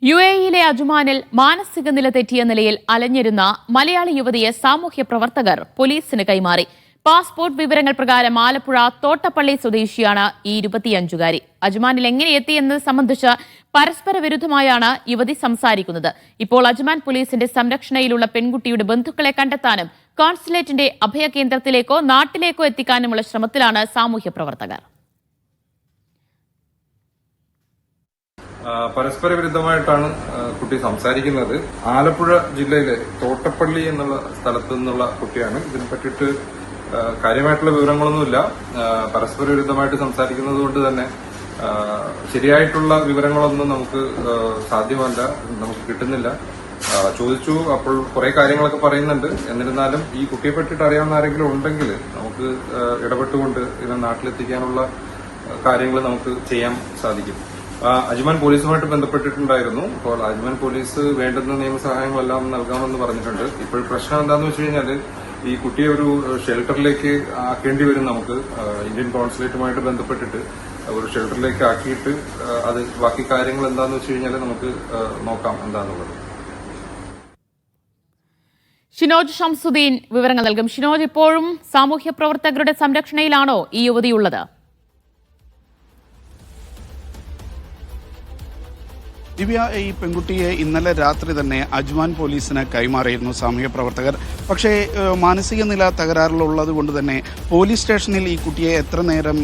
യുഎഇയിലെ അജ്മാനിൽ മാനസിക നില തെറ്റിയ നിലയിൽ അലഞ്ഞിരുന്ന മലയാളി യുവതിയെ സാമൂഹ്യ പ്രവർത്തകർ പോലീസിന് കൈമാറി. പാസ്പോർട്ട് വിവരങ്ങൾ പ്രകാരം ആലപ്പുഴ തോട്ടപ്പള്ളി സ്വദേശിയാണ് ഈ 25-കാരി. അജ്മാനിൽ എങ്ങനെ എത്തിയെന്നത് സംബന്ധിച്ച് പരസ്പര വിരുദ്ധമായാണ് യുവതി സംസാരിക്കുന്നത്. ഇപ്പോൾ അജ്മാൻ പോലീസിന്റെ സംരക്ഷണയിലുള്ള പെൺകുട്ടിയുടെ ബന്ധുക്കളെ കണ്ടെത്താനും കോൺസുലേറ്റിന്റെ അഭയകേന്ദ്രത്തിലേക്കോ നാട്ടിലേക്കോ എത്തിക്കാനുമുള്ള ശ്രമത്തിലാണ് സാമൂഹ്യ പ്രവർത്തകർ. പരസ്പര വിരുദ്ധമായിട്ടാണ് കുട്ടി സംസാരിക്കുന്നത്. ആലപ്പുഴ ജില്ലയിലെ തോട്ടപ്പള്ളി എന്നുള്ള സ്ഥലത്തു നിന്നുള്ള കുട്ടിയാണ്. ഇതിനെ പറ്റിയിട്ട് കാര്യമായിട്ടുള്ള വിവരങ്ങളൊന്നുമില്ല. പരസ്പര വിരുദ്ധമായിട്ട് സംസാരിക്കുന്നത് കൊണ്ട് തന്നെ ശരിയായിട്ടുള്ള വിവരങ്ങളൊന്നും നമുക്ക് സാധ്യമല്ല, നമുക്ക് കിട്ടുന്നില്ല. ചോദിച്ചു, അപ്പോൾ കുറെ കാര്യങ്ങളൊക്കെ പറയുന്നുണ്ട്. എന്നിരുന്നാലും ഈ കുട്ടിയെ പറ്റിയിട്ട് അറിയാവുന്ന ആരെങ്കിലും ഉണ്ടെങ്കിൽ നമുക്ക് ഇടപെട്ടുകൊണ്ട് ഇതിനെ നാട്ടിലെത്തിക്കാനുള്ള കാര്യങ്ങൾ നമുക്ക് ചെയ്യാൻ സാധിക്കും. അജ്മാൻ പോലീസുമായിട്ട് ബന്ധപ്പെട്ടിട്ടുണ്ടായിരുന്നു. അപ്പോൾ അജ്മാൻ പോലീസ് വേണ്ടുന്ന നിയമസഹായങ്ങളെല്ലാം നൽകാമെന്ന് പറഞ്ഞിട്ടുണ്ട്. ഇപ്പോൾ പ്രശ്നം എന്താണെന്ന് വെച്ച് കഴിഞ്ഞാൽ ഈ കുട്ടിയെ ഒരു ഷെൽട്ടറിലേക്ക് ആക്കേണ്ടി വരും. നമുക്ക് ഇന്ത്യൻ കോൺസുലേറ്റുമായിട്ട് ബന്ധപ്പെട്ടിട്ട് ഒരു ഷെൽട്ടറിലേക്ക് ആക്കിയിട്ട് അത് ബാക്കി കാര്യങ്ങൾ എന്താണെന്ന് വെച്ച് കഴിഞ്ഞാൽ നമുക്ക് നോക്കാം എന്താണെന്നുള്ളത്. ഷിനോജ് ഷംസുദ്ദീൻ വിവരങ്ങൾ നൽകും. ഷിനോജ്, ഇപ്പോഴും സാമൂഹ്യ പ്രവർത്തകരുടെ സംരക്ഷണയിലാണോ ഈ യുവതിയുള്ളത്? ദിവ്യ, ഈ പെൺകുട്ടിയെ ഇന്നലെ രാത്രി തന്നെ അജ്മാൻ പോലീസിന് കൈമാറിയിരുന്നു സാമൂഹ്യ പ്രവർത്തകർ. പക്ഷേ മാനസിക നില തകരാറിലുള്ളത് കൊണ്ട് തന്നെ പോലീസ് സ്റ്റേഷനിൽ ഈ കുട്ടിയെ എത്ര നേരം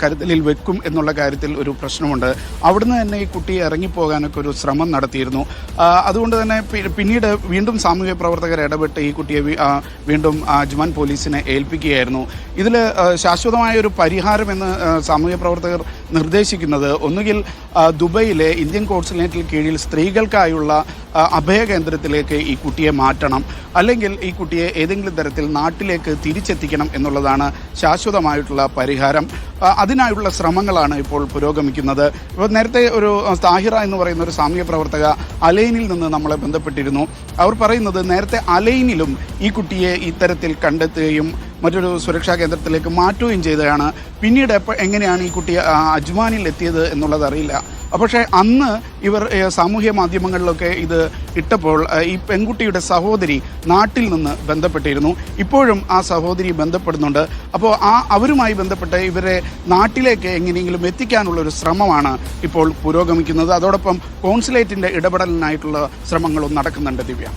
കരുതലിൽ വെക്കും എന്നുള്ള കാര്യത്തിൽ ഒരു പ്രശ്നമുണ്ട്. അവിടുന്ന് തന്നെ ഈ കുട്ടിയെ ഇറങ്ങിപ്പോകാനൊക്കെ ഒരു ശ്രമം നടത്തിയിരുന്നു. അതുകൊണ്ട് തന്നെ പിന്നീട് വീണ്ടും സാമൂഹ്യ പ്രവർത്തകർ ഇടപെട്ട് ഈ കുട്ടിയെ വീണ്ടും അജ്മാൻ പോലീസിനെ ഏൽപ്പിക്കുകയായിരുന്നു. ഇതിൽ ശാശ്വതമായ ഒരു പരിഹാരമെന്ന് സാമൂഹ്യ പ്രവർത്തകർ നിർദ്ദേശിക്കുന്നത് ഒന്നുകിൽ ദുബൈയിലെ ഇന്ത്യൻ കോൺസുലേറ്റിൽ കീഴിൽ സ്ത്രീകൾക്കായുള്ള അഭയകേന്ദ്രത്തിലേക്ക് ഈ കുട്ടിയെ മാറ്റണം, അല്ലെങ്കിൽ ഈ കുട്ടിയെ ഏതെങ്കിലും തരത്തിൽ നാട്ടിലേക്ക് തിരിച്ചെത്തിക്കണം എന്നുള്ളതാണ് ശാശ്വതമായിട്ടുള്ള പരിഹാരം. അതിനായുള്ള ശ്രമങ്ങളാണ് ഇപ്പോൾ പുരോഗമിക്കുന്നത്. ഇപ്പോൾ നേരത്തെ ഒരു താഹിറ എന്ന് പറയുന്ന ഒരു സാമൂഹ്യ പ്രവർത്തക അലൈനിൽ നിന്ന് നമ്മളെ ബന്ധപ്പെട്ടിരുന്നു. അവർ പറയുന്നത് നേരത്തെ അലൈനിലും ഈ കുട്ടിയെ ഇത്തരത്തിൽ കണ്ടെത്തുകയും മറ്റൊരു സുരക്ഷാ കേന്ദ്രത്തിലേക്ക് മാറ്റുകയും ചെയ്തതാണ്. പിന്നീട് എങ്ങനെയാണ് ഈ കുട്ടി അജ്മാനിൽ എത്തിയത് എന്നുള്ളത് അറിയില്ല. പക്ഷേ അന്ന് ഇവർ സാമൂഹ്യ മാധ്യമങ്ങളിലൊക്കെ ഇത് ഇട്ടപ്പോൾ ഈ പെൺകുട്ടിയുടെ സഹോദരി നാട്ടിൽ നിന്ന് ബന്ധപ്പെട്ടിരുന്നു. ഇപ്പോഴും ആ സഹോദരി ബന്ധപ്പെടുന്നുണ്ട്. അപ്പോൾ അവരുമായി ബന്ധപ്പെട്ട് ഇവരെ നാട്ടിലേക്ക് എങ്ങനെയെങ്കിലും എത്തിക്കാനുള്ള ഒരു ശ്രമമാണ് ഇപ്പോൾ പുരോഗമിക്കുന്നത്. അതോടൊപ്പം കോൺസുലേറ്റിന്റെ ഇടപെടലിനായിട്ടുള്ള ശ്രമങ്ങളും നടക്കുന്നുണ്ട്. ദിവ്യ,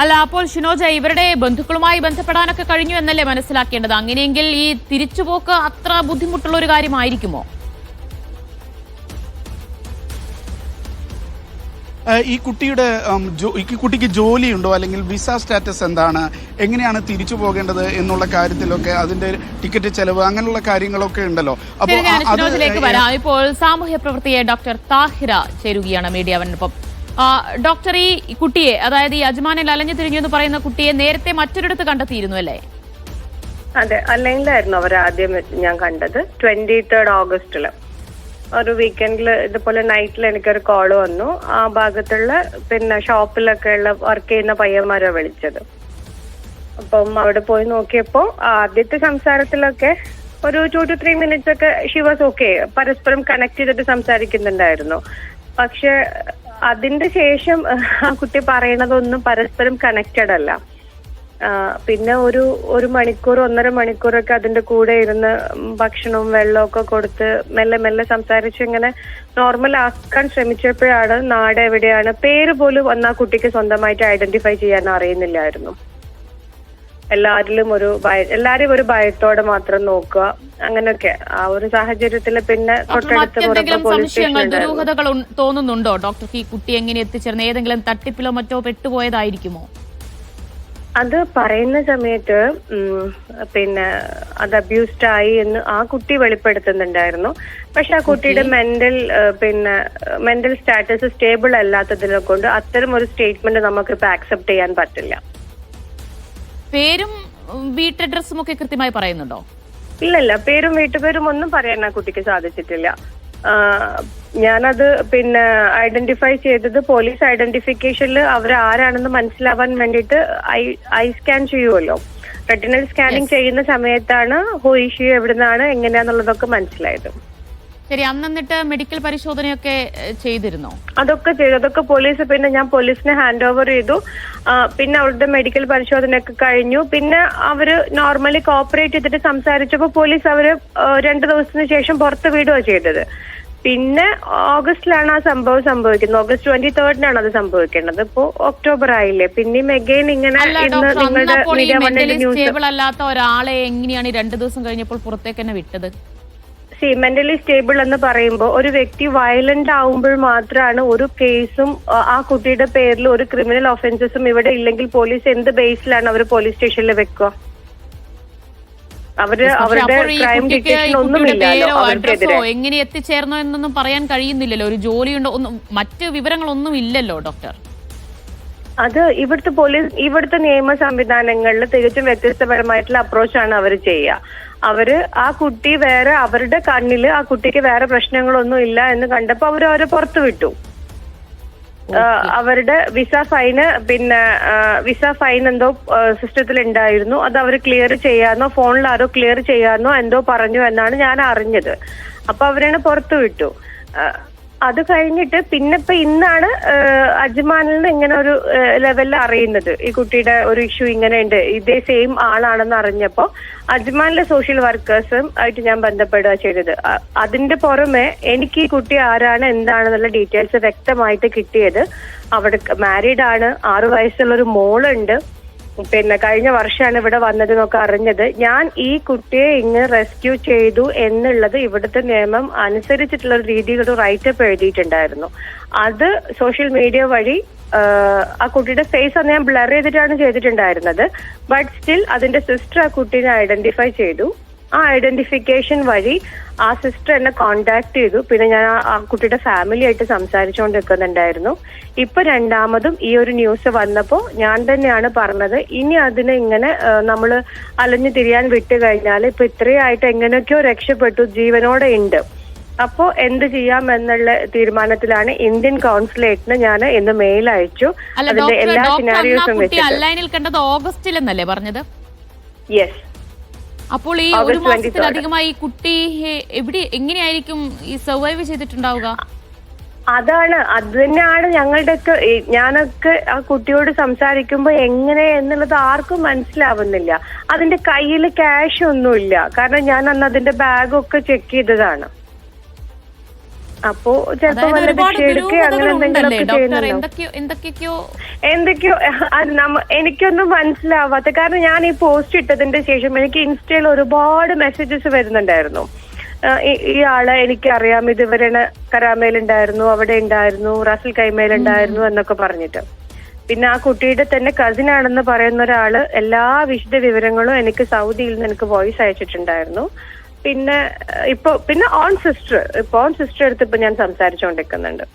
അല്ല, അപ്പോൾ ഷിനോജ, ഇവരുടെ ബന്ധുക്കളുമായി ബന്ധപ്പെടാനൊക്കെ കഴിഞ്ഞു എന്നല്ലേ മനസ്സിലാക്കേണ്ടത്? അങ്ങനെയെങ്കിൽ ഈ തിരിച്ചുപോക്ക് അത്ര ബുദ്ധിമുട്ടുള്ള ഒരു കാര്യമായിരിക്കുമോ? ഈ കുട്ടിക്ക് ജോലിയുണ്ടോ, അല്ലെങ്കിൽ വിസ സ്റ്റാറ്റസ് എന്താണ്, എങ്ങനെയാണ് തിരിച്ചു പോകേണ്ടത് എന്നുള്ള കാര്യത്തിലൊക്കെ അതിന്റെ ടിക്കറ്റ് ചെലവ് അങ്ങനെയുള്ള കാര്യങ്ങളൊക്കെ ഉണ്ടല്ലോ. അപ്പോൾ ഇപ്പോൾ സാമൂഹ്യ പ്രവർത്തകയെ ഡോക്ടർ താഹിറ ചേരുകയാണ് മീഡിയവനൊപ്പം. ഡോക്ടർ, ഈ കുട്ടിയെ, അതായത് ഈ അജ്മാനിൽ അലഞ്ഞു തിരിഞ്ഞു എന്ന് പറയുന്ന കുട്ടിയെ നേരത്തെ മറ്റൊരിടത്ത് കണ്ടെത്തിയിരുന്നു അല്ലേ? അതെ, അല്ലെങ്കിലായിരുന്നു അവർ ആദ്യം ഞാൻ കണ്ടത്. 23 ഓഗസ്റ്റില് ഒരു വീക്കെൻഡിൽ ഇതുപോലെ നൈറ്റിൽ എനിക്കൊരു കോള് വന്നു. ആ ഭാഗത്തുള്ള ഷോപ്പിലൊക്കെ ഉള്ള വർക്ക് ചെയ്യുന്ന പയ്യന്മാരെ വിളിച്ചത്. അപ്പം അവിടെ പോയി നോക്കിയപ്പോ ആദ്യത്തെ സംസാരത്തിലൊക്കെ ഒരു 2 to 3 minutes ഒക്കെ ഷി വാസ് ഓക്കെ, പരസ്പരം കണക്ട് ചെയ്തിട്ട് സംസാരിക്കുന്നുണ്ടായിരുന്നു. പക്ഷെ അതിന്റെ ശേഷം ആ കുട്ടി പറയണതൊന്നും പരസ്പരം കണക്റ്റഡ് അല്ല. പിന്നെ ഒരു മണിക്കൂർ 1.5 മണിക്കൂറൊക്കെ അതിന്റെ കൂടെ ഇരുന്ന് ഭക്ഷണവും വെള്ളവും ഒക്കെ കൊടുത്ത് മെല്ലെ മെല്ലെ സംസാരിച്ച് ഇങ്ങനെ നോർമൽ ആക്കാൻ ശ്രമിച്ചപ്പോഴാണ് നാട് എവിടെയാണ്, പേര് പോലും ആ കുട്ടിക്ക് സ്വന്തമായിട്ട് ഐഡന്റിഫൈ ചെയ്യാൻ അറിയുന്നില്ലായിരുന്നു. എല്ലാരും ഒരു ഭയത്തോടെ മാത്രം നോക്കുക, അങ്ങനെയൊക്കെ ആ ഒരു സാഹചര്യത്തിൽ പിന്നെ ദുരൂഹതകൾ തോന്നുന്നുണ്ടോ ഡോക്ടർക്ക്? ഈ കുട്ടി എങ്ങനെ എത്തിച്ചേർന്ന് ഏതെങ്കിലും തട്ടിപ്പിലോ മറ്റോ പെട്ടുപോയതായിരിക്കുമോ? അത് പറയുന്ന സമയത്ത് അത് അബ്യൂസ്ഡ് ആയി എന്ന് ആ കുട്ടി വെളിപ്പെടുത്തുന്നുണ്ടായിരുന്നു. പക്ഷെ ആ കുട്ടിയുടെ മെന്റൽ സ്റ്റാറ്റസ് സ്റ്റേബിൾ അല്ലാത്തതിനെ കൊണ്ട് അത്തരം ഒരു സ്റ്റേറ്റ്മെന്റ് നമുക്ക് ഇപ്പൊ ആക്സെപ്റ്റ് ചെയ്യാൻ പറ്റില്ല. പേരും വീട്ടഡ്രസ്സും ഒക്കെ കൃത്യമായി പറയുന്നുണ്ടോ? ഇല്ലല്ല, പേരും വീട്ടുപേരും ഒന്നും പറയാൻ ആ കുട്ടിക്ക് സാധിച്ചിട്ടില്ല. ഞാനത് ഐഡന്റിഫൈ ചെയ്തത് പോലീസ് ഐഡന്റിഫിക്കേഷനിൽ അവർ ആരാണെന്ന് മനസ്സിലാവാൻ വേണ്ടിയിട്ട് ഐ സ്കാൻ ചെയ്യുമല്ലോ. റെറ്റിനൽ സ്കാനിങ് ചെയ്യുന്ന സമയത്താണ് ഹോ ഇഷ്യൂ എവിടുന്നാണ് എങ്ങനെയാന്നുള്ളതൊക്കെ മനസ്സിലായത്. ശരി, അന്നിട്ട് മെഡിക്കൽ പരിശോധനയൊക്കെ ചെയ്തിരുന്നോ? അതൊക്കെ ചെയ്തു. അതൊക്കെ പോലീസ്, പിന്നെ ഞാൻ പോലീസിനെ ഹാൻഡ് ഓവർ ചെയ്തു. പിന്നെ അവരുടെ മെഡിക്കൽ പരിശോധനയൊക്കെ കഴിഞ്ഞു. പിന്നെ അവര് നോർമലി കോപ്പറേറ്റ് ചെയ്തിട്ട് സംസാരിച്ചപ്പോൾ പോലീസ് അവര് 2 ദിവസത്തിന് ശേഷം പുറത്ത് വിടുകയാണ് ചെയ്തത്. പിന്നെ ഓഗസ്റ്റിലാണ് ആ സംഭവം സംഭവിക്കുന്നത്. ഓഗസ്റ്റ് 23-നാണ് അത് സംഭവിക്കേണ്ടത്. ഇപ്പോ ഒക്ടോബർ ആയില്ലേ, പിന്നെയും എഗെയിൻ ഇങ്ങനെ നിങ്ങളുടെ മീഡിയ വണ്ണിന്റെ ന്യൂസ്. അല്ലാത്ത ഒരാളെ എങ്ങനെയാണ് 2 ദിവസം കഴിഞ്ഞപ്പോൾ പുറത്തേക്ക് തന്നെ വിട്ടത്? മെന്റലി സ്റ്റേബിൾ എന്ന് പറയുമ്പോൾ ഒരു വ്യക്തി വയലന്റ് ആവുമ്പോൾ മാത്രമാണ് ഒരു കേസും ആ കുട്ടിയുടെ പേരിൽ ഒരു ക്രിമിനൽ ഒഫൻസസും ഇവിടെ ഇല്ലെങ്കിൽ പോലീസ് എന്ത് ബേസിലാണ് അവർ പോലീസ് സ്റ്റേഷനിൽ വെക്കുക? അവരുടെ ക്രൈം ഡിറ്റക്ഷൻ ഒന്നുമില്ലല്ലോ അവർക്കെതിരെ. എങ്ങനെ എത്തിച്ചേർന്നോ എന്നൊന്നും പറയാൻ കഴിയുന്നില്ലല്ലോ. ഒരു ജോലിയുണ്ടോ, ഒന്നും മറ്റ് വിവരങ്ങളൊന്നും ഇല്ലല്ലോ ഡോക്ടർ. അത് ഇവിടുത്തെ നിയമ സംവിധാനങ്ങളിൽ തികച്ചും വ്യത്യസ്തപരമായിട്ടുള്ള അപ്രോച്ചാണ് അവർ ചെയ്യുക. അവര് ആ കുട്ടി വേറെ, അവരുടെ കണ്ണില് ആ കുട്ടിക്ക് വേറെ പ്രശ്നങ്ങളൊന്നും ഇല്ല എന്ന് കണ്ടപ്പോ അവരെ പുറത്തു വിട്ടു. അവരുടെ വിസ ഫൈൻ എന്തോ സിസ്റ്റത്തിൽ ഉണ്ടായിരുന്നു. അത് അവർ ക്ലിയർ ചെയ്യാനോ ഫോണിൽ ആരോ ക്ലിയർ ചെയ്യാനോ എന്തോ പറഞ്ഞു എന്നാണ് ഞാൻ അറിഞ്ഞത്. അപ്പൊ അവരെ പുറത്തു വിട്ടു. അത് കഴിഞ്ഞിട്ട് പിന്നെ ഇപ്പൊ ഇന്നാണ് അജ്മാനിൽ നിന്ന് ഇങ്ങനെ ഒരു ലെവലിൽ അറിയുന്നത് ഈ കുട്ടിയുടെ ഒരു ഇഷ്യൂ ഇങ്ങനെയുണ്ട്, ഇതേ സെയിം ആളാണെന്ന് അറിഞ്ഞപ്പോ അജ്മാനിലെ സോഷ്യൽ വർക്കേഴ്സും ആയിട്ട് ഞാൻ ബന്ധപ്പെടുക ചെയ്തത്. അതിന്റെ പുറമെ എനിക്ക് ഈ കുട്ടി ആരാണ് എന്താണെന്നുള്ള ഡീറ്റെയിൽസ് വ്യക്തമായിട്ട് കിട്ടിയത്. അവിടെ മാരീഡ് ആണ്, 6 വയസ്സുള്ള ഒരു മോളുണ്ട്. പിന്നെ കഴിഞ്ഞ വർഷമാണ് ഇവിടെ വന്നതെന്നൊക്കെ അറിഞ്ഞത്. ഞാൻ ഈ കുട്ടിയെ ഇങ്ങ് റെസ്ക്യൂ ചെയ്തു എന്നുള്ളത് ഇവിടുത്തെ നിയമം അനുസരിച്ചിട്ടുള്ള ഒരു രീതിയിൽ ഒരു റൈറ്റപ്പ് എഴുതിയിട്ടുണ്ടായിരുന്നു. അത് സോഷ്യൽ മീഡിയ വഴി ആ കുട്ടിയുടെ ഫേസ് അന്ന് ഞാൻ ബ്ലർ ചെയ്തിട്ടാണ് ചെയ്തിട്ടുണ്ടായിരുന്നത്. ബട്ട് സ്റ്റിൽ അതിന്റെ സിസ്റ്റർ ആ കുട്ടീനെ ഐഡന്റിഫൈ ചെയ്തു. ആ ഐഡന്റിഫിക്കേഷൻ വഴി ആ സിസ്റ്റർ എന്നെ കോണ്ടാക്ട് ചെയ്തു. പിന്നെ ഞാൻ ആ കുട്ടിയുടെ ഫാമിലി ആയിട്ട് സംസാരിച്ചുകൊണ്ടിരിക്കുന്നുണ്ടായിരുന്നു. ഇപ്പൊ രണ്ടാമതും ഈ ഒരു ന്യൂസ് വന്നപ്പോ ഞാൻ തന്നെയാണ് പറഞ്ഞത്, ഇനി അതിനെ ഇങ്ങനെ നമ്മള് അലഞ്ഞു തിരിയാൻ വിട്ടു കഴിഞ്ഞാൽ ഇപ്പൊ ഇത്രയായിട്ട് എങ്ങനെയൊക്കെയോ രക്ഷപ്പെട്ടു, ജീവനോടെ ഉണ്ട്. അപ്പോ എന്ത് ചെയ്യാം എന്നുള്ള തീരുമാനത്തിലാണ് ഇന്ത്യൻ കോൺസുലേറ്റിന് ഞാൻ ഇന്ന് മെയിൽ അയച്ചു. അതിന്റെ എല്ലാ സിനാരിയോസും കണ്ടത് ഓഗസ്റ്റിൽ എന്നല്ലേ പറഞ്ഞത്? യെസ്. അപ്പോൾ ഈ ഒരു മാസത്തിലധികമായി ഈ കുട്ടി എങ്ങനെയായിരിക്കും ഈ സർവൈവ് ചെയ്തിട്ടുണ്ടാവുക? അത് തന്നെയാണ് ഞങ്ങളുടെയൊക്കെ, ഞാനൊക്കെ ആ കുട്ടിയോട് സംസാരിക്കുമ്പോ എങ്ങനെ എന്നുള്ളത് ആർക്കും മനസ്സിലാവുന്നില്ല. അതിന്റെ കയ്യിൽ ക്യാഷ് ഒന്നുമില്ല, കാരണം ഞാൻ അന്ന് അതിന്റെ ബാഗൊക്കെ ചെക്ക് ചെയ്തതാണ്. അപ്പോ ചിലപ്പോ വല്ല ഭിക്ഷയെടുക്കുക അങ്ങനെ എന്തെങ്കിലുമൊക്കെ എന്തൊക്കെയോ എനിക്കൊന്നും മനസ്സിലാവാത്ത. കാരണം ഞാൻ ഈ പോസ്റ്റ് ഇട്ടതിന്റെ ശേഷം എനിക്ക് ഇൻസ്റ്റയിൽ ഒരുപാട് മെസ്സേജസ് വരുന്നുണ്ടായിരുന്നു. ഈ ആളെ എനിക്കറിയാം, ഇതുവരെ കരാമയിലുണ്ടായിരുന്നു, അവിടെ ഉണ്ടായിരുന്നു, റാസൽ കൈമയിലുണ്ടായിരുന്നു എന്നൊക്കെ പറഞ്ഞിട്ട്. പിന്നെ ആ കുട്ടിയുടെ തന്നെ കസിൻ ആണെന്ന് പറയുന്ന ഒരാള് എല്ലാ വിശദ വിവരങ്ങളും എനിക്ക് സൗദിയിൽ നിന്ന് എനിക്ക് വോയിസ് അയച്ചിട്ടുണ്ടായിരുന്നു. പിന്നെ ഓൺ സിസ്റ്റർ അടുത്ത് ഇപ്പൊ ഞാൻ സംസാരിച്ചുകൊണ്ടിരിക്കുന്നുണ്ട്.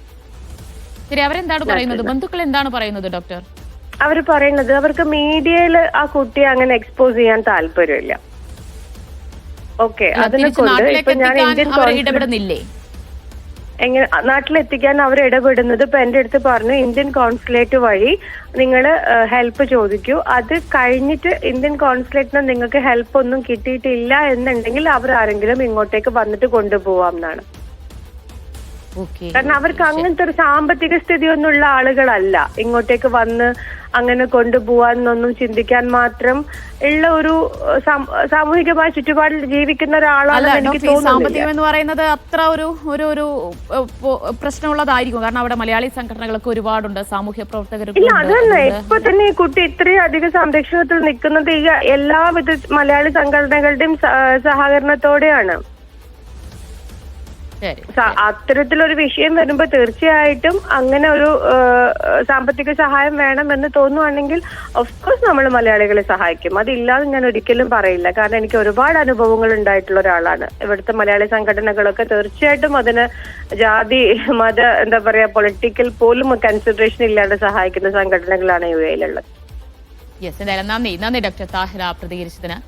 അവരെന്താണ് പറയുന്നത്? ബന്ധുക്കൾ എന്താണ് പറയുന്നത് ഡോക്ടർ? അവര് പറയുന്നത് അവർക്ക് മീഡിയയില് ആ കുട്ടിയെ അങ്ങനെ എക്സ്പോസ് ചെയ്യാൻ താല്പര്യമില്ല. ഓക്കെ, അതിനെ കൊണ്ട് ഇപ്പൊ ഞാൻ ഇടപെടുന്നില്ലേ, എങ്ങനെ നാട്ടിലെത്തിക്കാൻ അവർ ഇടപെടുന്നത്? ഇപ്പൊ എന്റെ അടുത്ത് പറഞ്ഞു, ഇന്ത്യൻ കോൺസുലേറ്റ് വഴി നിങ്ങൾ ഹെൽപ്പ് ചോദിക്കൂ. അത് കഴിഞ്ഞിട്ട് ഇന്ത്യൻ കോൺസുലേറ്റിന് നിങ്ങൾക്ക് ഹെൽപ്പ് ഒന്നും കിട്ടിയിട്ടില്ല എന്നുണ്ടെങ്കിൽ അവർ ആരെങ്കിലും ഇങ്ങോട്ടേക്ക് വന്നിട്ട് കൊണ്ടുപോവാം എന്നാണ്. കാരണം അവർക്ക് അങ്ങനത്തെ ഒരു സാമ്പത്തിക സ്ഥിതിയൊന്നും ഉള്ള ആളുകളല്ല ഇങ്ങോട്ടേക്ക് വന്ന് അങ്ങനെ കൊണ്ടുപോവാന്നൊന്നും ചിന്തിക്കാൻ മാത്രം ഉള്ള ഒരു സാമൂഹികമായ ചുറ്റുപാടിൽ ജീവിക്കുന്ന ഒരാളാണ് എനിക്ക് തോന്നുന്നത്. സാമ്പത്തികം എന്ന് പറയുന്നത് അത്ര ഒരു പ്രശ്നമുള്ളതായിരിക്കും, കാരണം അവിടെ മലയാളി സംഘടനകളൊക്കെ ഒരുപാടുണ്ട്, സാമൂഹ്യ പ്രവർത്തകർ. ഇല്ല, അതന്നെ ഇപ്പൊ തന്നെ ഈ കുട്ടി ഇത്രയും അധികം സംരക്ഷണത്തിൽ നിൽക്കുന്നത് ഈ എല്ലാവിധ മലയാളി സംഘടനകളുടെയും സഹകരണത്തോടെയാണ്. അത്തരത്തിലൊരു വിഷയം വരുമ്പോ തീർച്ചയായിട്ടും അങ്ങനെ ഒരു സാമ്പത്തിക സഹായം വേണമെന്ന് തോന്നുവാണെങ്കിൽ ഓഫ്കോഴ്സ് നമ്മൾ മലയാളികളെ സഹായിക്കും. അതില്ലാതെ ഞാൻ ഒരിക്കലും പറയില്ല, കാരണം എനിക്ക് ഒരുപാട് അനുഭവങ്ങൾ ഉണ്ടായിട്ടുള്ള ഒരാളാണ്. ഇവിടുത്തെ മലയാളി സംഘടനകളൊക്കെ തീർച്ചയായിട്ടും അതിന് ജാതി മത എന്താ പറയാ പൊളിറ്റിക്കൽ പോലും കൺസിഡറേഷൻ ഇല്ലാതെ സഹായിക്കുന്ന സംഘടനകളാണ് യു എയിലുള്ളത്. യെസ്, എന്തായാലും നന്ദി ഡോക്ടർ താഹിറ പ്രതികരിച്ചതിന്.